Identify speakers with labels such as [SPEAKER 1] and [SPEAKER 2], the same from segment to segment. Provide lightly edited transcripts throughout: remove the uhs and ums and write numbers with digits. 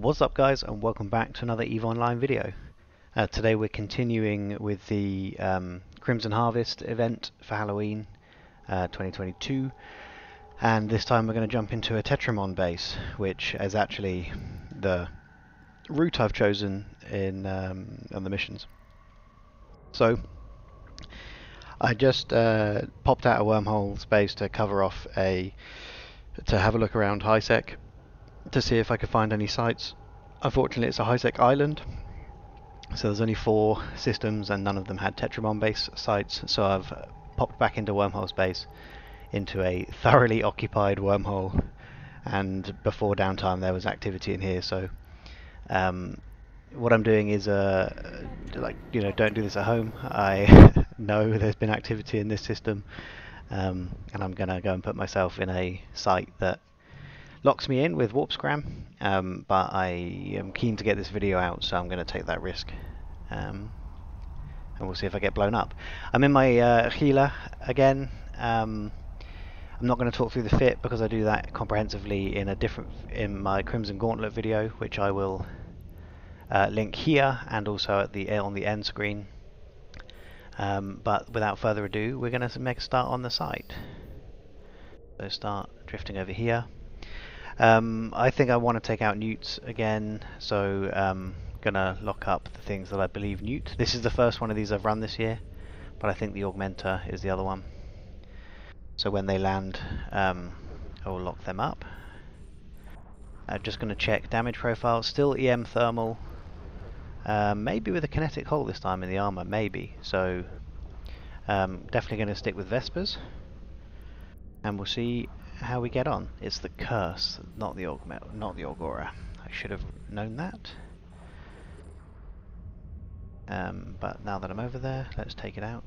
[SPEAKER 1] What's up guys, and welcome back to another EVE Online video. Today we're continuing with the Crimson Harvest event for Halloween 2022, and this time we're going to jump into a Tetrimon base, which is actually the route I've chosen in on the missions. So I just popped out a wormhole space to cover off to have a look around HiSec to see if I could find any sites. Unfortunately, it's a HiSec island, so there's only 4 systems and none of them had Tetrimon Base sites, so I've popped back into wormhole space into a thoroughly occupied wormhole, and before downtime there was activity in here, so what I'm doing is don't do this at home. I know there's been activity in this system, and I'm gonna go and put myself in a site that locks me in with warp scram, but I am keen to get this video out, so I'm going to take that risk, and we'll see if I get blown up. I'm in my Gila again. I'm not going to talk through the fit because I do that comprehensively in my Crimson Gauntlet video, which I will link here and also on the end screen. But without further ado, we're going to make a start on the site. So start drifting over here. I think I want to take out newts again, so gonna lock up the things that I believe newt. This is the first one of these I've run this year, but I think the augmenter is the other one. So when they land, I will lock them up. Just gonna check damage profile. Still EM thermal. Maybe with a kinetic hull this time in the armor, maybe. So definitely gonna stick with Vespers, and we'll see how we get on. It's the curse, not the Augora. I should have known that. But now that I'm over there, let's take it out.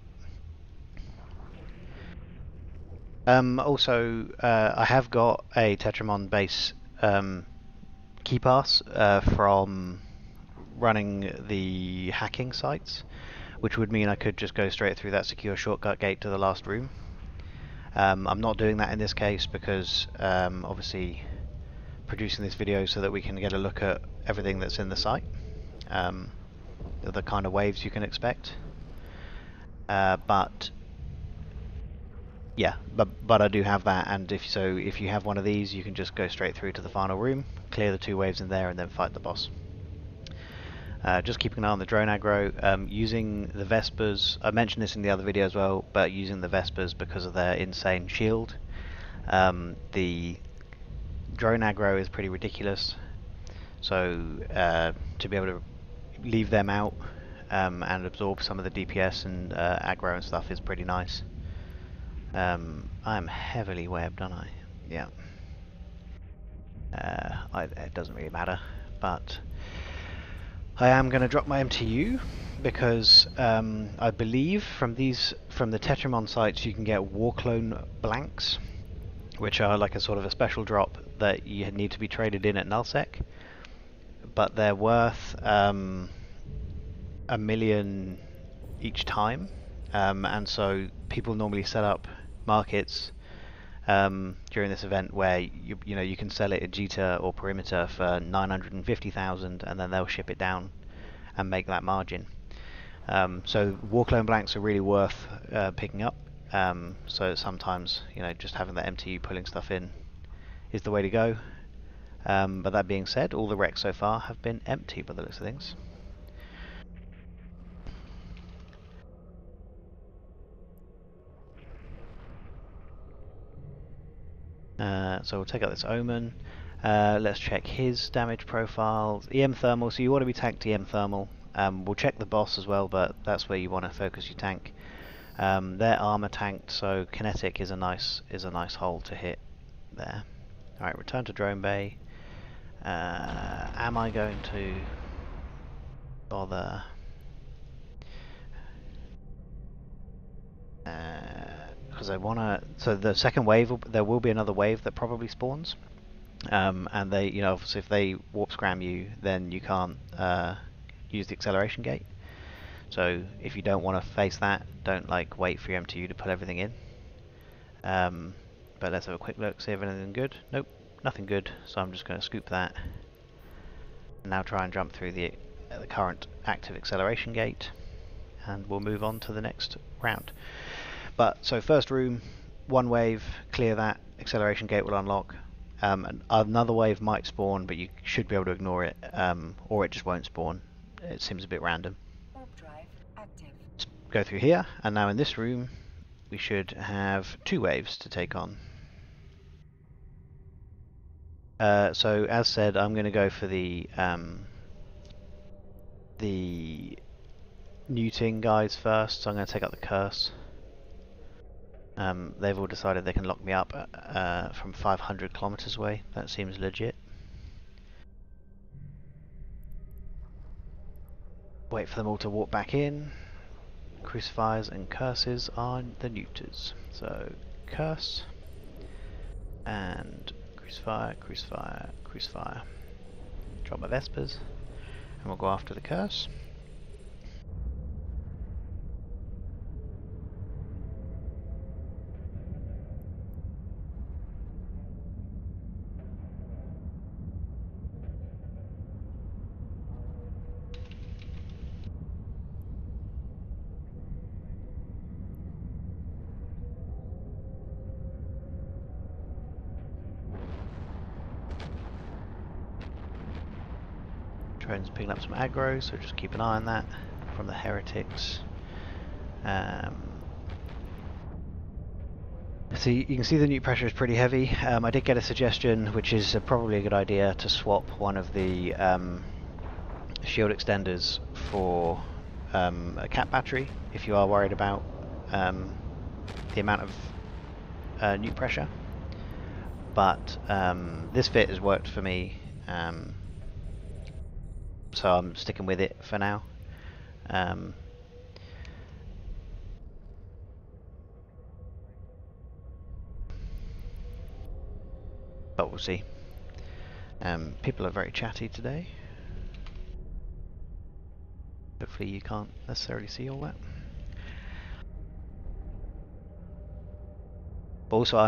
[SPEAKER 1] Also, I have got a Tetrimon Base key pass from running the hacking sites, which would mean I could just go straight through that secure shortcut gate to the last room. I'm not doing that in this case because obviously producing this video so that we can get a look at everything that's in the site, the kind of waves you can expect. But I do have that, and if you have one of these, you can just go straight through to the final room, clear the 2 waves in there, and then fight the boss. Just keeping an eye on the drone aggro, using the Vespers. I mentioned this in the other video as well, but using the Vespers because of their insane shield. The drone aggro is pretty ridiculous, so to be able to leave them out and absorb some of the DPS and aggro and stuff is pretty nice. I am heavily webbed, aren't I? Yeah. It doesn't really matter, but I am going to drop my MTU because I believe from the Tetrimon sites you can get war clone blanks, which are like a sort of a special drop that you need to be traded in at nullsec, but they're worth 1 million each time, and so people normally set up markets during this event where you can sell it at Jita or Perimeter for 950,000, and then they'll ship it down and make that margin. So war clone blanks are really worth picking up. So sometimes just having that MTU pulling stuff in is the way to go. But that being said, all the wrecks so far have been empty by the looks of things. So we'll take out this Omen. Let's check his damage profile. EM thermal, so you want to be tanked EM thermal. We'll check the boss as well, but that's where you want to focus your tank. They're armor tanked, so kinetic is a nice hole to hit there. Alright, return to drone bay. Am I going to bother? Because I want to. So the second wave, there will be another wave that probably spawns, and they, obviously if they warp scram you, then you can't use the acceleration gate. So if you don't want to face that, don't wait for your MTU to put everything in. But let's have a quick look, see if anything good. Nope, nothing good. So I'm just going to scoop that Now try and jump through the current active acceleration gate, and we'll move on to the next round. But so first room, one wave, clear that, acceleration gate will unlock. And another wave might spawn, but you should be able to ignore it, or it just won't spawn. It seems a bit random.
[SPEAKER 2] Drive active.
[SPEAKER 1] Let's go through here, and now in this room we should have two waves to take on. So as said, I'm going to go for the neuting guys first, so I'm going to take out the curse. They've all decided they can lock me up from 500 kilometers away. That seems legit. Wait for them all to walk back in. Crucifiers and curses are the neuters. So curse and crucifier, crucifier, crucifier. Drop my Vespers, and we'll go after the curse. Drone's picking up some aggro, so just keep an eye on that from the heretics. So you can see the nuke pressure is pretty heavy. I did get a suggestion, which is probably a good idea, to swap one of the shield extenders for a cap battery if you are worried about the amount of nuke pressure. But this fit has worked for me, so I'm sticking with it for now. But we'll see. People are very chatty today. Hopefully you can't necessarily see all that. Also,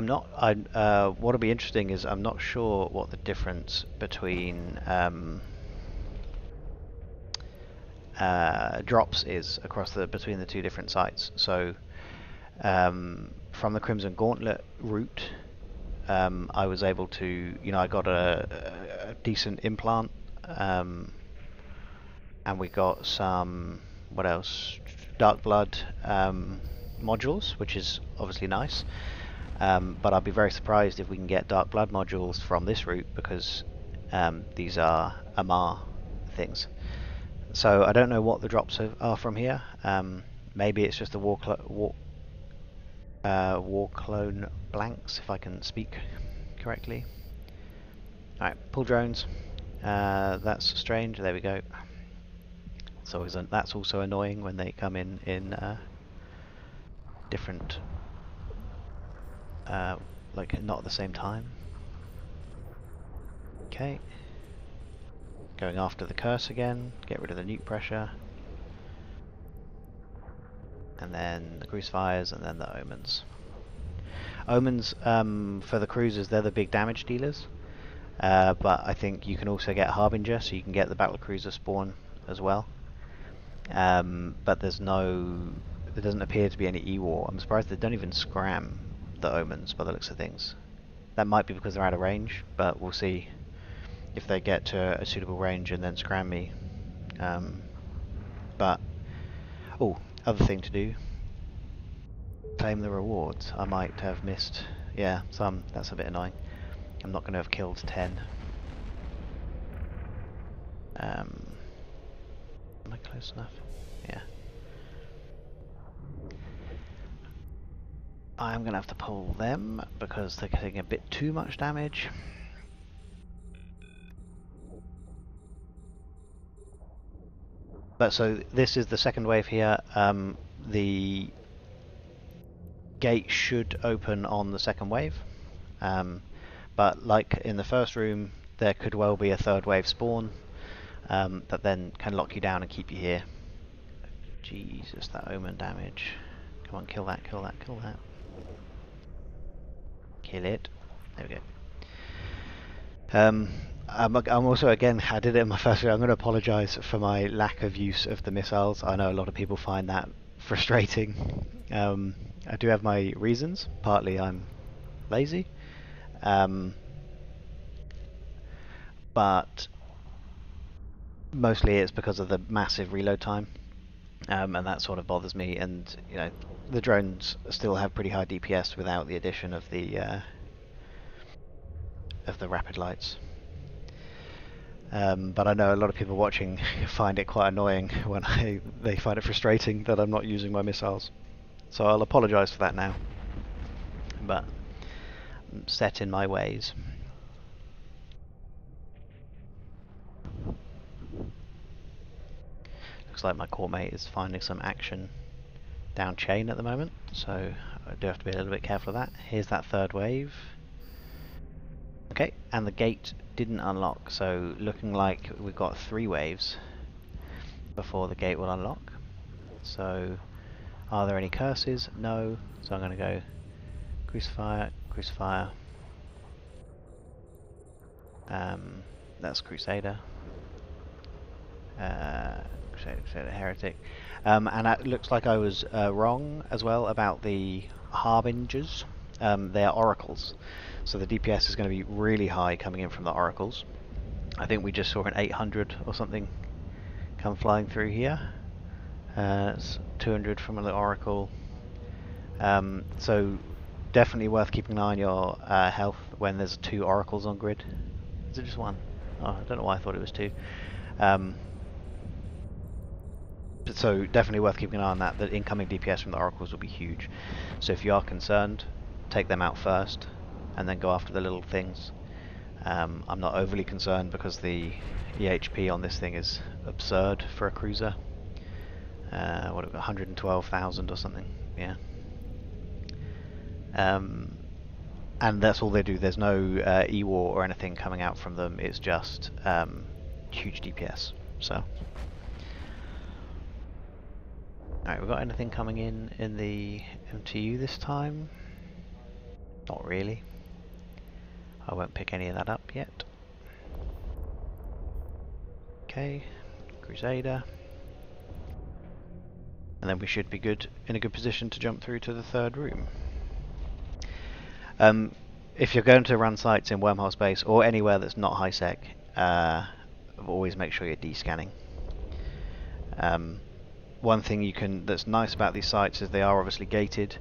[SPEAKER 1] what'll be interesting is I'm not sure what the difference between drops is between the two different sites. So from the Crimson Gauntlet route, I was able to, I got a decent implant, and we got some, what else? Dark Blood modules, which is obviously nice. But I'd be very surprised if we can get Dark Blood modules from this route, because these are Amar things. So I don't know what the drops are from here. Maybe it's just a war clone blanks, if I can speak correctly. Alright, pull drones. That's strange. There we go. So that's also annoying when they come in different, like not at the same time. Okay. Going after the curse again. Get rid of the nuke pressure. And then the crucifiers, and then the omens. Omens, for the cruisers, they're the big damage dealers. But I think you can also get Harbinger, so you can get the battle cruiser spawn as well. But there doesn't appear to be any E-War. I'm surprised they don't even scram the omens by the looks of things. That might be because they're out of range, but we'll see if they get to a suitable range and then scram me. But, other thing to do, claim the rewards. I might have missed, some. That's a bit annoying. I'm not going to have killed 10. Am I close enough? Yeah. I'm going to have to pull them because they're getting a bit too much damage. But so this is the second wave here. The gate should open on the second wave. But like in the first room, there could well be a third wave spawn that then can lock you down and keep you here. Jesus, that omen damage. Come on, kill that, kill that, kill that. Kill it. There we go. I'm also, again, I did it in my first video. I'm going to apologise for my lack of use of the missiles. I know a lot of people find that frustrating. I do have my reasons. Partly I'm lazy, but mostly it's because of the massive reload time, and that sort of bothers me. And you know, the drones still have pretty high DPS without the addition of the rapid lights. But I know a lot of people watching find it quite annoying when they find it frustrating that I'm not using my missiles. So I'll apologise for that now. But I'm set in my ways. Looks like my core mate is finding some action down chain at the moment, so I do have to be a little bit careful of that. Here's that third wave. Okay, and the gate didn't unlock, so looking like we've got 3 waves before the gate will unlock. So, are there any curses? No. So I'm going to go Crucifier, Crucifier. That's Crusader. Crusader, Heretic. And it looks like I was wrong as well about the Harbingers. They are oracles, so the DPS is going to be really high coming in from the oracles. I think we just saw an 800 or something come flying through here. It's 200 from the oracle. So definitely worth keeping an eye on your health when there's 2 oracles on grid. Is it just 1? Oh, I don't know why I thought it was 2. So definitely worth keeping an eye on that. The incoming DPS from the oracles will be huge. So if you are concerned, take them out first, and then go after the little things. I'm not overly concerned because the EHP on this thing is absurd for a cruiser. What, 112,000 or something? Yeah. And that's all they do. There's no E-War or anything coming out from them. It's just huge DPS. So, alright, we got anything coming in the MTU this time? Not really. I won't pick any of that up yet. Okay, Crusader. And then we should be in a good position to jump through to the 3rd room. If you're going to run sites in Wormhole Base or anywhere that's not high sec, always make sure you're descanning. One thing that's nice about these sites is they are obviously gated,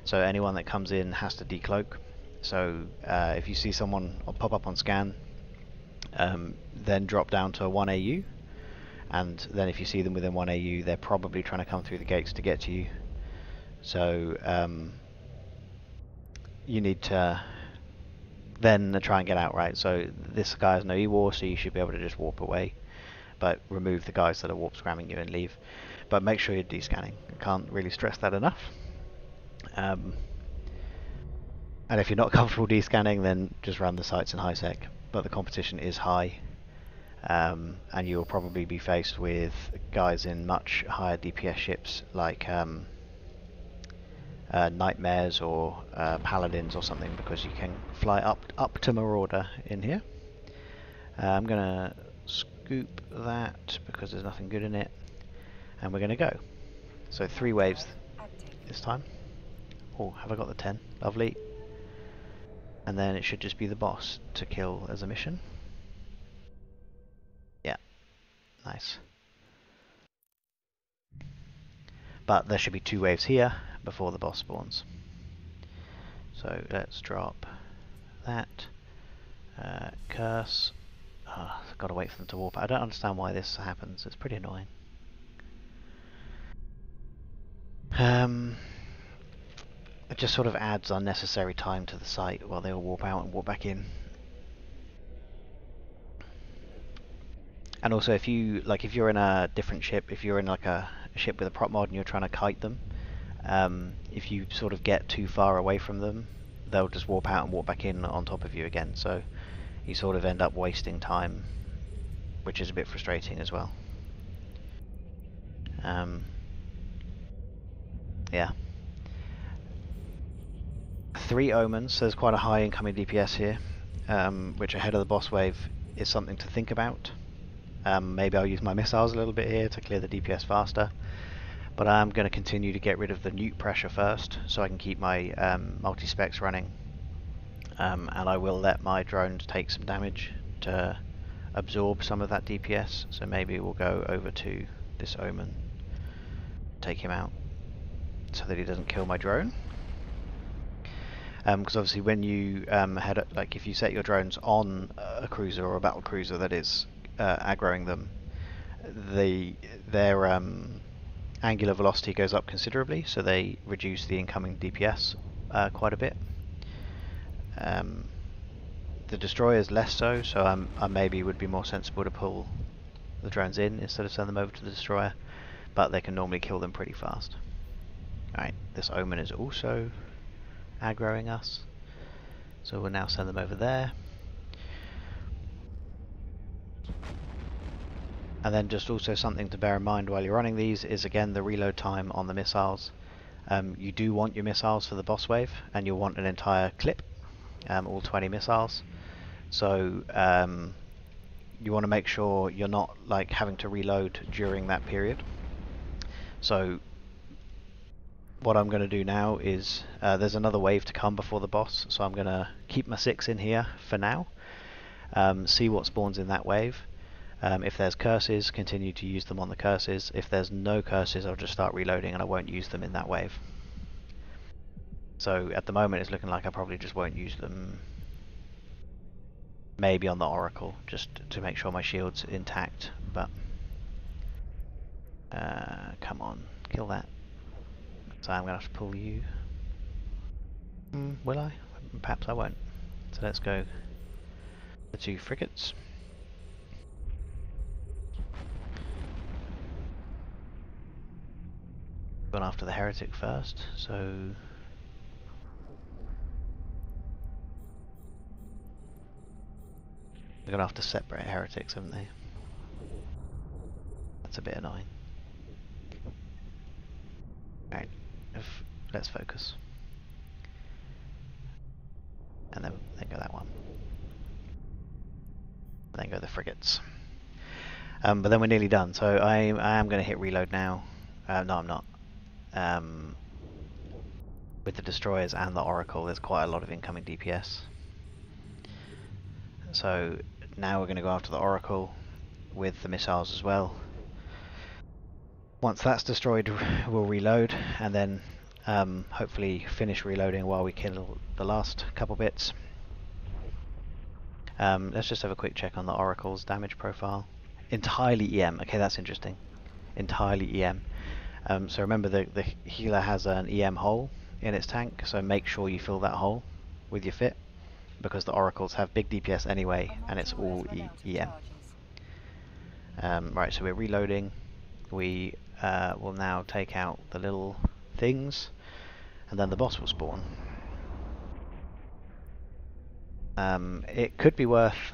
[SPEAKER 1] so anyone that comes in has to decloak. So if you see someone pop up on scan, then drop down to 1 AU, and then if you see them within 1 AU, they're probably trying to come through the gates to get to you. So you need to then try and get out, right? So this guy has no E-War, so you should be able to just warp away, but remove the guys that are warp scamming you and leave. But make sure you're descanning. I can't really stress that enough. And if you're not comfortable descanning, then just run the sites in high sec. But the competition is high, and you'll probably be faced with guys in much higher DPS ships like Nightmares or Paladins or something, because you can fly up to Marauder in here. I'm gonna scoop that because there's nothing good in it, and we're gonna go. So 3 waves this time. Oh, have I got the 10? Lovely. And then it should just be the boss to kill as a mission. Yeah, nice. But there should be 2 waves here before the boss spawns. So let's drop that. Curse. Oh, I've got to wait for them to warp. I don't understand why this happens. It's pretty annoying. It just sort of adds unnecessary time to the site while they all warp out and warp back in. And also, if you're in a different ship, if you're in like a ship with a prop mod and you're trying to kite them, if you sort of get too far away from them, they'll just warp out and warp back in on top of you again. So you sort of end up wasting time, which is a bit frustrating as well. Yeah. 3 omens, so there's quite a high incoming DPS here, which ahead of the boss wave is something to think about. Maybe I'll use my missiles a little bit here to clear the DPS faster, but I'm going to continue to get rid of the nuke pressure first so I can keep my multi-specs running, and I will let my drones take some damage to absorb some of that DPS. So maybe we'll go over to this Omen, take him out so that he doesn't kill my drone. Because obviously when you like if you set your drones on a cruiser or a battle cruiser that is aggroing them, their angular velocity goes up considerably, so they reduce the incoming DPS quite a bit. The destroyers less so, so I maybe would be more sensible to pull the drones in instead of send them over to the destroyer, but they can normally kill them pretty fast. Alright, this Omen is also aggroing us, so we'll now send them over there. And then just also something to bear in mind while you're running these is again the reload time on the missiles. You do want your missiles for the boss wave, and you'll want an entire clip, all 20 missiles. So you want to make sure you're not like having to reload during that period. So what I'm going to do now is there's another wave to come before the boss, so I'm going to keep my 6 in here for now, see what spawns in that wave. If there's curses, continue to use them on the curses. If there's no curses, I'll just start reloading and I won't use them in that wave. So at the moment it's looking like I probably just won't use them, maybe on the Oracle, just to make sure my shield's intact, but come on, kill that. So I'm going to have to pull you. Will I? Perhaps I won't. So let's go the 2 frigates. Gone after the heretic first, so they're going to have to separate heretics, haven't they? That's a bit annoying. Alright, let's focus. And then go that one. And then go the frigates. But then we're nearly done, so I am going to hit reload now. No, I'm not. With the destroyers and the Oracle, there's quite a lot of incoming DPS. So now we're going to go after the Oracle with the missiles as well. Once that's destroyed, we'll reload, and then hopefully finish reloading while we kill the last couple bits. Let's just have a quick check on the Oracle's damage profile. Entirely EM. Okay, that's interesting. Entirely EM. So remember the Gila has an EM hole in its tank, so make sure you fill that hole with your fit, because the Oracles have big DPS anyway, and it's all EM. Right, so we're reloading. We will now take out the little things, and then the boss will spawn. It could be worth,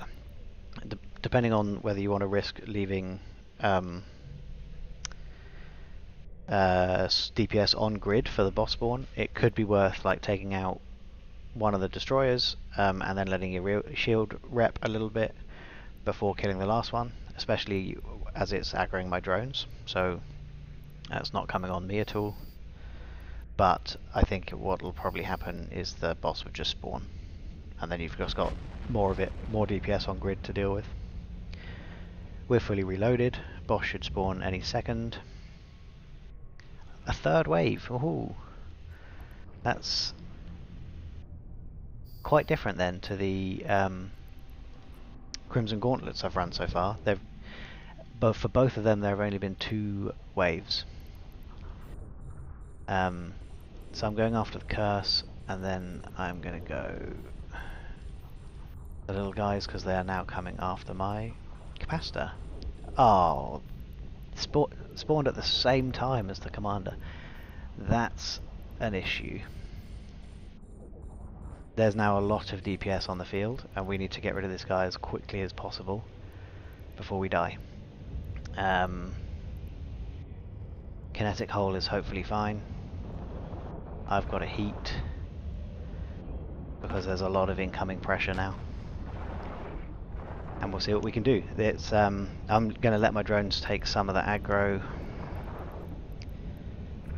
[SPEAKER 1] depending on whether you want to risk leaving DPS on grid for the boss spawn, it could be worth like taking out one of the destroyers and then letting your shield rep a little bit before killing the last one, especially as it's aggroing my drones, so that's not coming on me at all. But I think what will probably happen is the boss would just spawn, and then you've just got more DPS on grid to deal with. We're fully reloaded. Boss should spawn any second. A third wave. Ooh, that's quite different then to the Crimson Gauntlets I've run so far. But for both of them there have only been 2 waves. So I'm going after the curse, and then I'm going to go the little guys because they are now coming after my capacitor. Oh, spawned at the same time as the commander. That's an issue. There's now a lot of DPS on the field, and we need to get rid of this guy as quickly as possible before we die. Kinetic hole is hopefully fine. I've got a heat because there's a lot of incoming pressure now. and we'll see what we can do. It's I'm going to let my drones take some of the aggro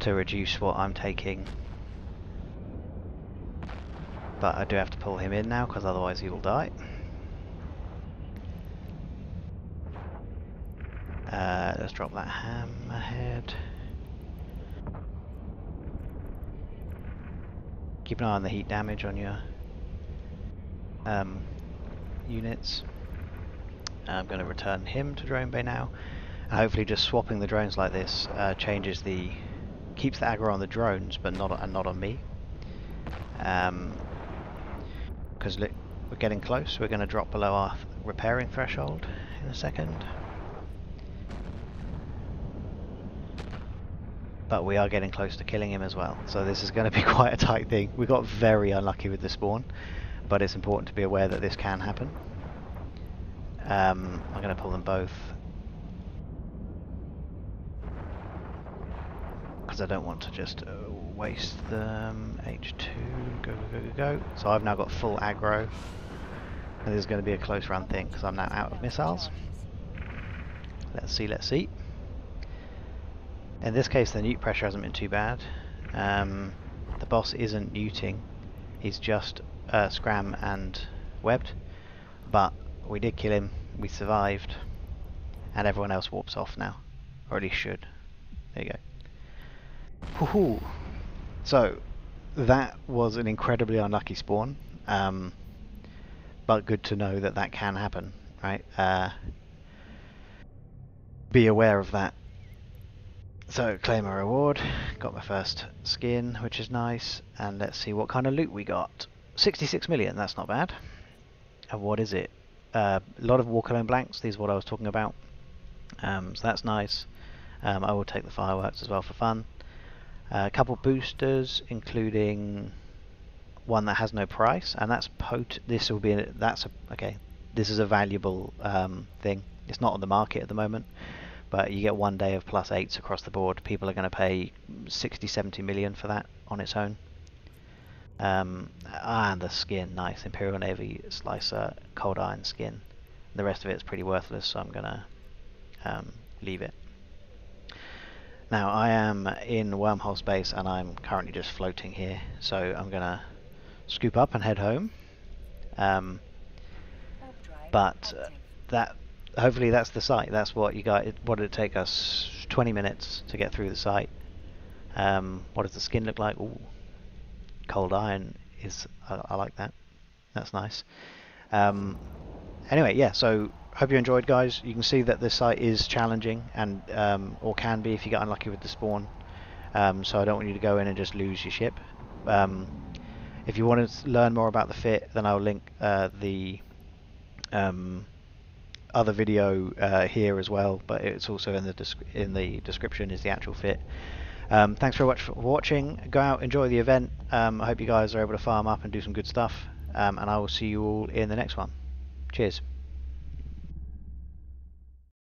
[SPEAKER 1] to reduce what I'm taking, but I do have to pull him in now because otherwise he will die. Let's drop that hammerhead. Keep an eye on the heat damage on your units. I'm going to return him to drone bay now. And hopefully just swapping the drones like this keeps the aggro on the drones, but not on me. Because look, we're getting close. We're going to drop below our repairing threshold in a second. But we are getting close to killing him as well. So this is going to be quite a tight thing. We got very unlucky with the spawn, but it's important to be aware that this can happen. I'm going to pull them both because I don't want to just waste them. H2, go, go, go, go. So I've now got full aggro, and this is going to be a close run thing because I'm now out of missiles. Let's see, let's see. In this case, the nuke pressure hasn't been too bad. The boss isn't nuking; he's just scram and webbed. But we did kill him. We survived, and everyone else warps off now, or at least should. There you go. Woohoo! So that was an incredibly unlucky spawn, but good to know that that can happen, right? Be aware of that. So claim a reward. Got my first skin, which is nice, and let's see what kind of loot we got. 66 million. That's not bad. And what is it? A lot of walk alone blanks. These are what I was talking about. So that's nice. I will take the fireworks as well for fun. A couple boosters, including one that has no price, and that's This will be okay. This is a valuable thing. It's not on the market at the moment, but you get 1 day of +8s across the board. People are going to pay 60-70 million for that on its own. And the skin, nice. Imperial Navy Slicer cold iron skin. The rest of it's pretty worthless, so I'm going to leave it. Now I am in Wormhole space and I'm currently just floating here, so I'm going to scoop up and head home. But hopefully that's the site. That's what you got. What did it take us? 20 minutes to get through the site. What does the skin look like? Ooh, cold iron is. I like that. That's nice. Anyway, yeah. So hope you enjoyed, guys. You can see that this site is challenging, and or can be if you get unlucky with the spawn. So I don't want you to go in and just lose your ship. If you want to learn more about the fit, then I'll link the other video here as well, but it's also in the description is the actual fit. Thanks very much for watching. Go out, enjoy the event. I hope you guys are able to farm up and do some good stuff, and I will see you all in the next one. Cheers.